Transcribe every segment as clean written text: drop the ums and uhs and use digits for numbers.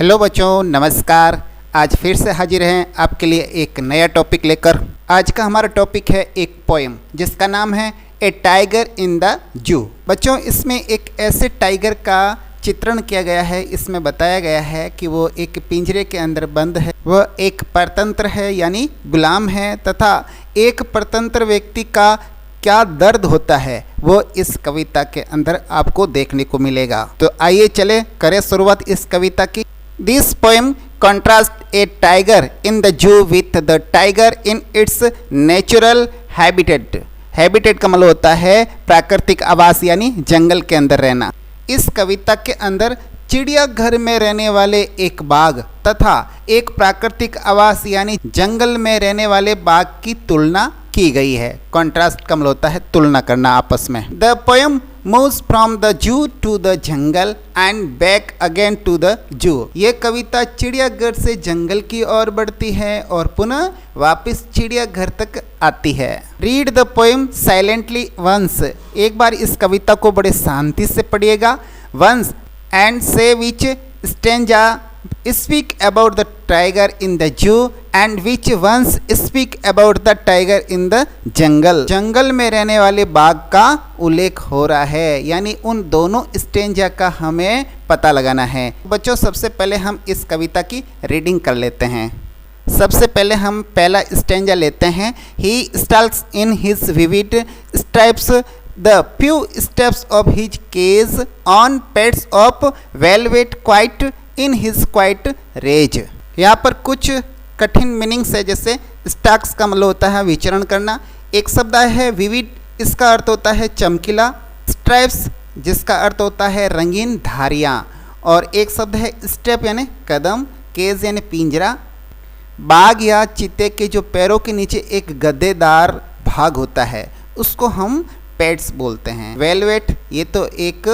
Hello बच्चों, नमस्कार। आज फिर से हाजिर हैं आपके लिए एक नया टॉपिक लेकर। आज का हमारा टॉपिक है एक पोएम जिसका नाम है ए टाइगर इन द जू। बच्चों, इसमें एक ऐसे टाइगर का चित्रण किया गया है। इसमें बताया गया है कि वो एक पिंजरे के अंदर बंद है, वह एक परतंत्र है यानी गुलाम है, तथा एक परतंत्र व्यक्ति का क्या दर्द होता है वो इस कविता के अंदर आपको देखने को मिलेगा। तो आइए चले करें शुरुआत इस कविता की। This poem contrast a tiger in the zoo with the tiger in its natural habitat। Habitat का मतलब होता है प्राकृतिक आवास यानी जंगल के अंदर रहना। इस कविता के अंदर चिड़ियाघर में रहने वाले एक बाघ तथा एक प्राकृतिक आवास यानी जंगल में रहने वाले बाघ की तुलना की गई है। कॉन्ट्रास्ट का मतलब होता है तुलना करना आपस में। The poem moves from the zoo to the jungle and back again to the zoo. ये कविता चिड़ियाघर से जंगल की ओर बढ़ती है और पुनः वापस चिड़ियाघर तक आती है। Read the poem silently once. एक बार इस कविता को बड़े शांति से पढ़िएगा। वंस एंड से विच stanza speak about the tiger in the zoo and which ones speak about the tiger in the jungle। जंगल में रहने वाले बाघ का उल्लेख हो रहा है, यानी उन दोनों स्टेंजा का हमें पता लगाना है। बच्चों, सबसे पहले हम इस कविता की रीडिंग कर लेते हैं। सबसे पहले हम पहला स्टेंजा लेते हैं। He stalks in his vivid stripes the few steps of his cage on pads of velvet quite in his quiet rage. यहाँ पर कुछ कठिन मीनिंग्स है, जैसे स्टाक्स का मतलब होता है विचरण करना। एक शब्द है विविड, इसका अर्थ होता है चमकीला। स्ट्राइप्स जिसका अर्थ होता है रंगीन धारियाँ। और एक शब्द है स्टेप यानी कदम। केज यानी पिंजरा। बाघ या चीते के जो पैरों के नीचे एक गद्देदार भाग होता है उसको हम पैड्स बोलते हैं। वेलवेट ये तो एक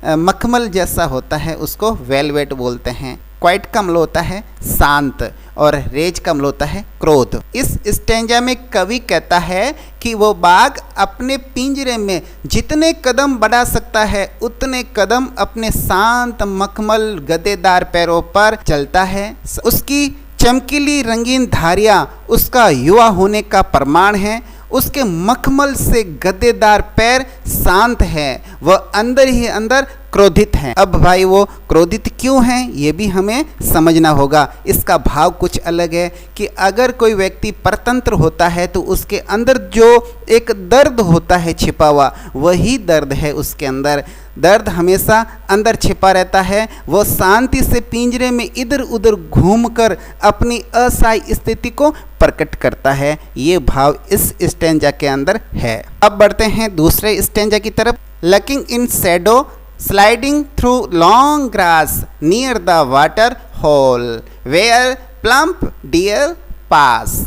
मखमल जैसा होता है, उसको वेलवेट बोलते हैं। क्वाइट का मतलब होता है शांत और रेज का मतलब होता है क्रोध। इस स्टेंजा में कवि कहता है कि वो बाघ अपने पिंजरे में जितने कदम बढ़ा सकता है उतने कदम अपने शांत मखमल गद्देदार पैरों पर चलता है। उसकी चमकीली रंगीन धारियाँ उसका युवा होने का प्रमाण है। उसके मखमल से गद्देदार पैर शांत है, वह अंदर ही अंदर क्रोधित हैं। अब भाई वो क्रोधित क्यों हैं ये भी हमें समझना होगा। इसका भाव कुछ अलग है कि अगर कोई व्यक्ति परतंत्र होता है तो उसके अंदर जो एक दर्द होता है छिपा हुआ, वही दर्द है उसके अंदर। दर्द हमेशा अंदर छिपा रहता है। वो शांति से पिंजरे में इधर उधर घूमकर अपनी अस्थायी स्थिति को प्रकट करता है। ये भाव इस स्टेंजा के अंदर है। अब बढ़ते हैं दूसरे स्टेंजा की तरफ। Lurking in shadow sliding through long grass near the water hole where plump deer pass.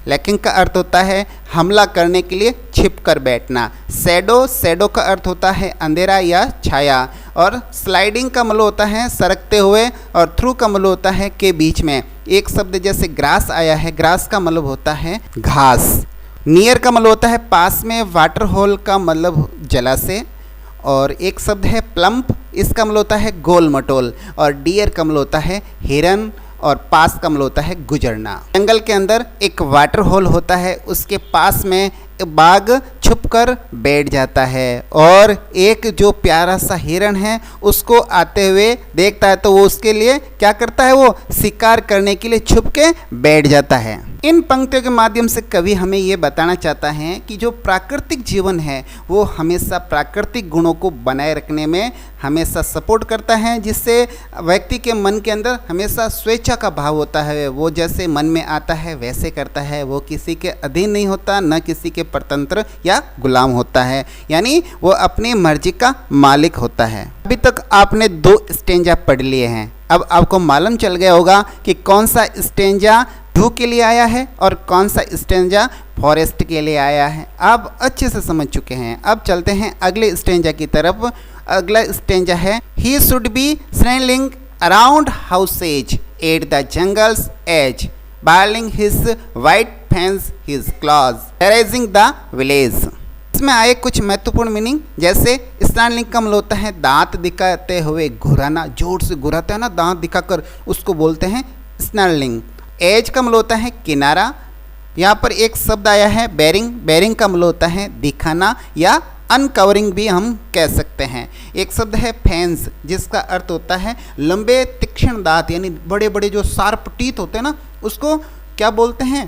Lurking का अर्थ होता है हमला करने के लिए छिप कर बैठना। शैडो का अर्थ होता है अंधेरा या छाया। और स्लाइडिंग का मतलब होता है सरकते हुए, और थ्रू का मतलब होता है के बीच में। एक शब्द जैसे ग्रास आया है, ग्रास का मतलब होता है घास। नियर का मतलब होता है पास में। वाटर होल का मतलब जलाशय। और एक शब्द है प्लम्प, इसका मतलब होता है गोल मटोल। और डियर का मतलब होता है हिरन। और पास का मतलब होता है गुजरना। जंगल के अंदर एक वाटर होल होता है, उसके पास में बाघ छुपकर बैठ जाता है और एक जो प्यारा सा हिरन है उसको आते हुए देखता है तो वो उसके लिए क्या करता है, वो शिकार करने के लिए छुप के बैठ जाता है। इन पंक्तियों के माध्यम से कवि हमें ये बताना चाहता है कि जो प्राकृतिक जीवन है वो हमेशा प्राकृतिक गुणों को बनाए रखने में हमेशा सपोर्ट करता है, जिससे व्यक्ति के मन के अंदर हमेशा स्वेच्छा का भाव होता है। वो जैसे मन में आता है वैसे करता है। वो किसी के अधीन नहीं होता, न किसी के परतंत्र या गुलाम होता है, यानी वो अपनी मर्जी का मालिक होता है। अभी तक आपने 2 स्टेंजा पढ़ लिए हैं। अब आपको मालूम चल गया होगा कि कौन सा स्टेंजा जू के लिए आया है और कौन सा स्टेंजा फॉरेस्ट के लिए आया है। आप अच्छे से समझ चुके हैं। अब चलते हैं अगले स्टेंजा की तरफ। अगला स्टेंजा है he should be snarling around houses at the jungle's edge baring his white fangs his claws terrorizing the village. इसमें आए कुछ महत्वपूर्ण मीनिंग, जैसे स्नैडलिंग का मतलब होता है दांत दिखाते हुए घुराना, जोर से घुराते हैं ना दांत दिखाकर, उसको बोलते हैं स्नैडलिंग। एज का मतलब होता है किनारा। यहाँ पर एक शब्द आया है बेरिंग। बेरिंग का मतलब होता है दिखाना या अनकवरिंग भी हम कह सकते हैं। एक शब्द है फेंस, जिसका अर्थ होता है लंबे तीक्ष्ण दांत, यानी बड़े बड़े जो शार्प टीथ होते हैं ना, उसको क्या बोलते हैं,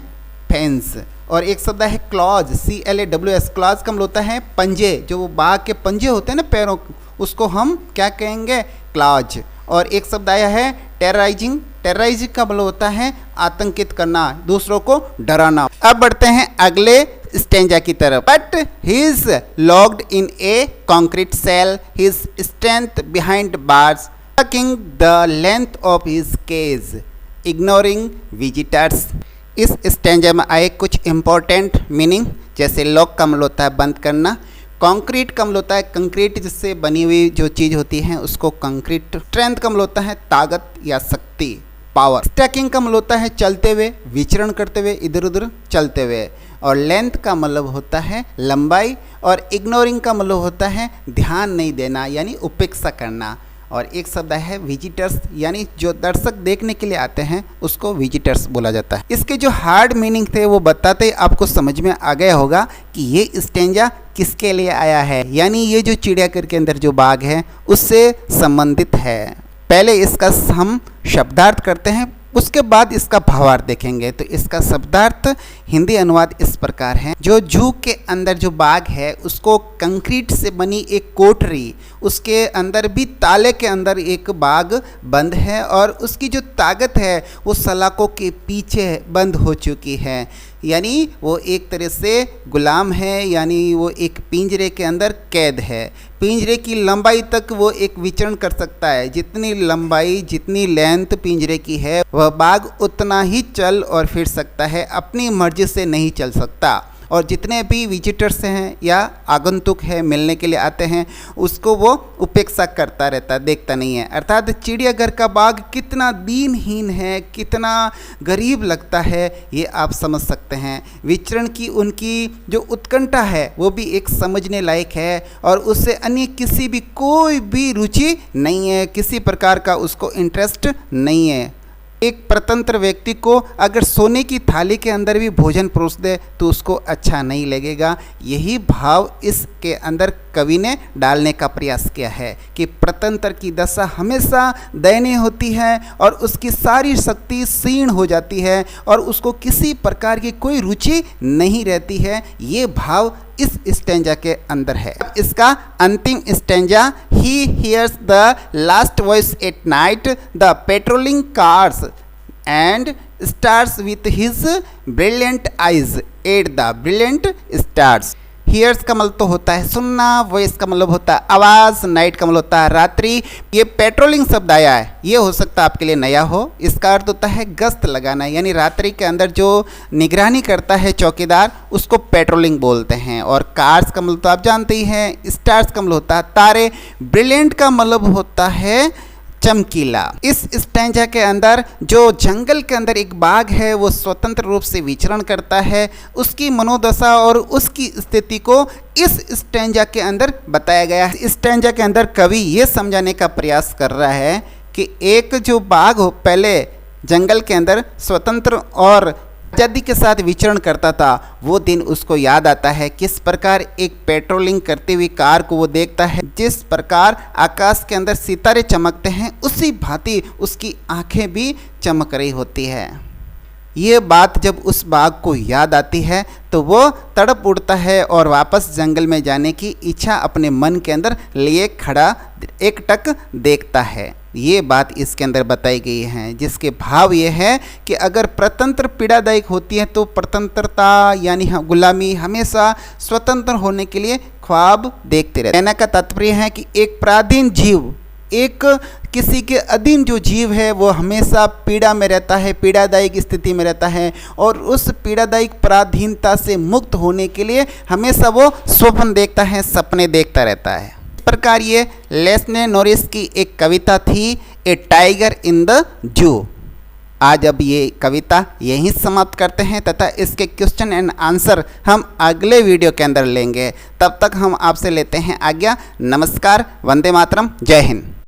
फेंस। और एक शब्द है क्लॉज, CLAWS। क्लॉज का मतलब होता है पंजे, जो वो बाघ के पंजे होते हैं ना पैरों, उसको हम क्या कहेंगे, क्लॉज। और एक शब्द आया है टेरराइजिंग। टेरराइजिंग का मतलब होता है आतंकित करना, दूसरों को डराना। अब बढ़ते हैं अगले स्टेंजा की तरफ। But he is locked in a concrete cell, his strength behind bars, stalking the length of his cage, ignoring visitors. इस स्टेंजा में आए कुछ इंपॉर्टेंट मीनिंग, जैसे लॉक का मतलब होता है बंद करना, कंक्रीट का मतलब होता है कंक्रीट जिससे बनी हुई जो चीज़ होती है उसको कंक्रीट, स्ट्रेंथ का मतलब होता है ताकत या शक्ति, पावर, स्टैकिंग का मतलब होता है चलते हुए, विचरण करते हुए, इधर उधर चलते हुए, और लेंथ का मतलब होता है लंबाई, और इग्नोरिंग का मतलब होता है ध्यान नहीं देना यानी उपेक्षा करना। और एक शब्द है विजिटर्स, यानी जो दर्शक देखने के लिए आते हैं उसको विजिटर्स बोला जाता है। इसके जो हार्ड मीनिंग थे वो बताते ही आपको समझ में आ गया होगा कि ये स्टेंजा किसके लिए आया है, यानी ये जो चिड़ियाघर के अंदर जो बाघ है उससे संबंधित है। पहले इसका हम शब्दार्थ करते हैं, उसके बाद इसका भावार्थ देखेंगे। तो इसका शब्दार्थ हिंदी अनुवाद इस प्रकार है, जो जू के अंदर जो बाघ है उसको कंक्रीट से बनी एक कोठरी, उसके अंदर भी ताले के अंदर एक बाघ बंद है, और उसकी जो ताकत है वो सलाखों के पीछे बंद हो चुकी है, यानी वो एक तरह से गुलाम है, यानी वो एक पिंजरे के अंदर कैद है। पिंजरे की लंबाई तक वो एक विचरण कर सकता है, जितनी लंबाई जितनी लेंथ पिंजरे की है वह बाघ उतना ही चल और फिर सकता है, अपनी मर्जी से नहीं चल सकता। और जितने भी विजिटर्स हैं या आगंतुक है मिलने के लिए आते हैं उसको वो उपेक्षा करता रहता, देखता नहीं है। अर्थात चिड़ियाघर का बाघ कितना दीनहीन है, कितना गरीब लगता है, ये आप समझ सकते हैं। विचरण की उनकी जो उत्कंठा है वो भी एक समझने लायक है, और उससे अन्य किसी भी कोई भी रुचि नहीं है, किसी प्रकार का उसको इंटरेस्ट नहीं है। एक परतंत्र व्यक्ति को अगर सोने की थाली के अंदर भी भोजन परोस दे तो उसको अच्छा नहीं लगेगा। यही भाव इसके अंदर कवि ने डालने का प्रयास किया है कि परतंत्र की दशा हमेशा दयनीय होती है और उसकी सारी शक्ति क्षीण हो जाती है और उसको किसी प्रकार की कोई रुचि नहीं रहती है। ये भाव इस स्टेंजा के अंदर है। इसका अंतिम stanza, he hears the last voice at night, the patrolling cars and stars with his brilliant eyes at the brilliant stars. Hears का मतलब तो होता है सुनना, वॉइस का मतलब होता है आवाज़, नाइट का मतलब होता है रात्रि। ये पेट्रोलिंग शब्द आया है, ये हो सकता है आपके लिए नया हो। इसका अर्थ होता है गश्त लगाना, यानी रात्रि के अंदर जो निगरानी करता है चौकीदार उसको पेट्रोलिंग बोलते हैं। और कार्स का मतलब तो आप जानते ही हैं। स्टार्स का मतलब होता है तारे। ब्रिलियंट का मतलब होता है चमकीला। इस स्टेंजा के अंदर जो जंगल के अंदर एक बाघ है वो स्वतंत्र रूप से विचरण करता है, उसकी मनोदशा और उसकी स्थिति को इस स्टेंजा के अंदर बताया गया है। इस स्टेंजा के अंदर कवि ये समझाने का प्रयास कर रहा है कि एक जो बाघ हो पहले जंगल के अंदर स्वतंत्र और आज़ादी के साथ विचरण करता था, वो दिन उसको याद आता है। किस प्रकार एक पेट्रोलिंग करती हुई कार को वो देखता है, जिस प्रकार आकाश के अंदर सितारे चमकते हैं उसी भांति उसकी आंखें भी चमक रही होती है। ये बात जब उस बाघ को याद आती है तो वो तड़प उठता है और वापस जंगल में जाने की इच्छा अपने मन के अंदर लिए खड़ा एकटक देखता है। ये बात इसके अंदर बताई गई है, जिसके भाव ये है कि अगर परतंत्र पीड़ादायक होती है तो परतंत्रता यानी गुलामी हमेशा स्वतंत्र होने के लिए ख्वाब देखते रहते। कहने का तात्पर्य है कि एक पराधीन जीव, एक किसी के अधीन जो जीव है वो हमेशा पीड़ा में रहता है, पीड़ादायक स्थिति में रहता है, और उस पीड़ादायक पराधीनता से मुक्त होने के लिए हमेशा वो स्वप्न देखता है, सपने देखता रहता है। इस प्रकार ये लेस्ले नॉरिस की एक कविता थी, ए टाइगर इन द जू। आज अब ये कविता यहीं समाप्त करते हैं तथा इसके क्वेश्चन एंड आंसर हम अगले वीडियो के अंदर लेंगे। तब तक हम आपसे लेते हैं आज्ञा। नमस्कार, वंदे मातरम, जय हिंद।